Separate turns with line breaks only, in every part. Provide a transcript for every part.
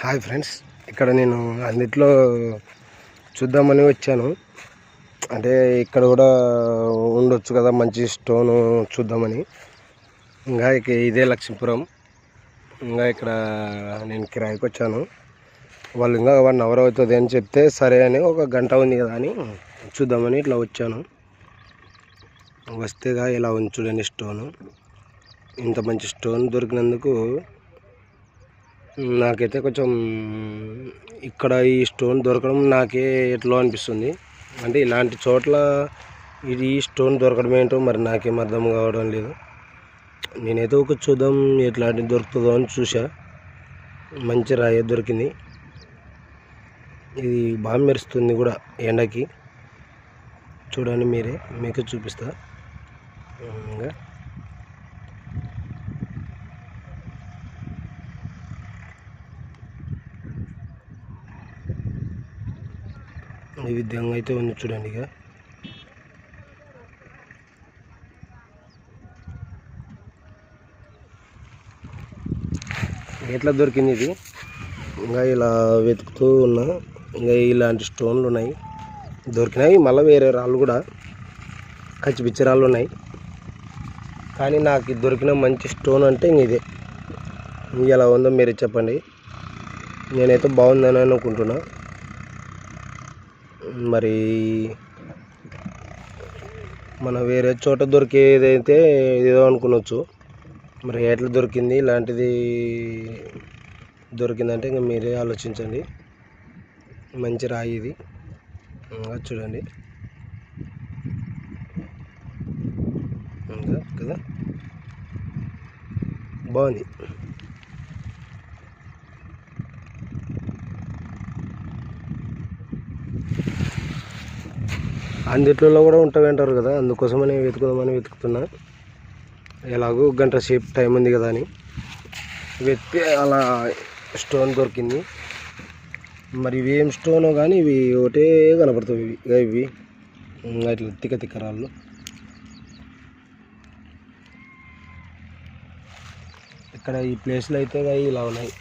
Hi friends, ఇక్కడ నేను అన్నిట్లో చూద్దామని వచ్చాను. అంటే ఇక్కడ కూడా ఉండొచ్చు కదా మంచి స్టోను చూద్దామని. ఇంకా ఇదే లక్ష్మీపురం. ఇంకా ఇక్కడ నేను కిరాయికి వచ్చాను. వాళ్ళు ఇంకా 1 అవర్ అవుతుంది అని చెప్తే సరే అని, ఒక గంట ఉంది కదా అని చూద్దామని ఇట్లా వచ్చాను. వస్తేగా ఇలా ఉంది చూడండి స్టోను. ఇంత మంచి స్టోన్ దొరికినందుకు నాకైతే కొంచెం ఇక్కడ ఈ స్టోన్ దొరకడం నాకే ఎట్లా అనిపిస్తుంది. అంటే ఇలాంటి చోట్ల ఈ స్టోన్ దొరకడం ఏంటో మరి నాకేం అర్థం కావడం లేదు. నేనైతే ఒక చూద్దాం ఎట్లాంటి దొరుకుతుందో అని చూసా. మంచి రాయి దొరికింది. ఇది బాగా మెరుస్తుంది కూడా ఎండకి. చూడండి మీరే, మీకు చూపిస్తా. ఇంకా ఈ విధంగా అయితే ఉంది చూడండి. ఇక ఎట్లా దొరికింది ఇది. ఇంకా ఇలా వెతుకుతూ ఉన్నా. ఇంకా ఇలాంటి స్టోన్లు ఉన్నాయి, దొరికినాయి. మళ్ళీ వేరే రాళ్ళు కూడా, కచ్చిపిచ్చి రాళ్ళు ఉన్నాయి. కానీ నాకు దొరికిన మంచి స్టోన్ అంటే ఇంక ఇదే. ఎలా ఉందో మీరే చెప్పండి. నేనైతే బాగుందని అనుకుంటున్నా. మరి మన వేరే చోట దొరికేదైతే ఏదో అనుకునొచ్చు. మరి ఎట్లా దొరికింది ఇలాంటిది దొరికిందంటే ఇంకా మీరే ఆలోచించండి. మంచి రాయి ఇది. చూడండి కదా, బాగుంది. అన్నిట్లలో కూడా ఉంటాయంటారు కదా, అందుకోసమని వెతుకుతున్నా. ఎలాగో గంట సేపు టైం ఉంది కదా అని వెతికి అలా స్టోన్ దొరికింది. మరి ఇవి ఏం స్టోనో కానీ ఇవి ఒకటే కనపడుతుంది. ఇవి ఇట్లా తిక్క రాళ్ళు. ఇక్కడ ఈ ప్లేస్లో అయితే ఇలా ఉన్నాయి.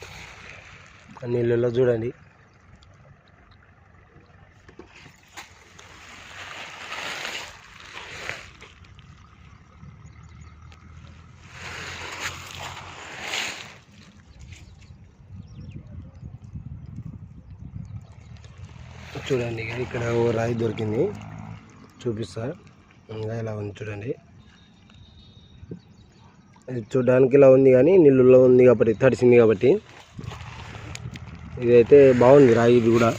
నీళ్ళలో చూడండి. చూడండి ఇక్కడ ఓ రాయి దొరికింది, చూపిస్తా. ఇంకా ఇలా ఉంది చూడండి. ఇది చూడడానికి ఇలా ఉంది కానీ నీళ్ళలో ఉంది కాబట్టి, తడిసింది కాబట్టి. ఇదైతే బాగుంది రాయి. ఇది కూడా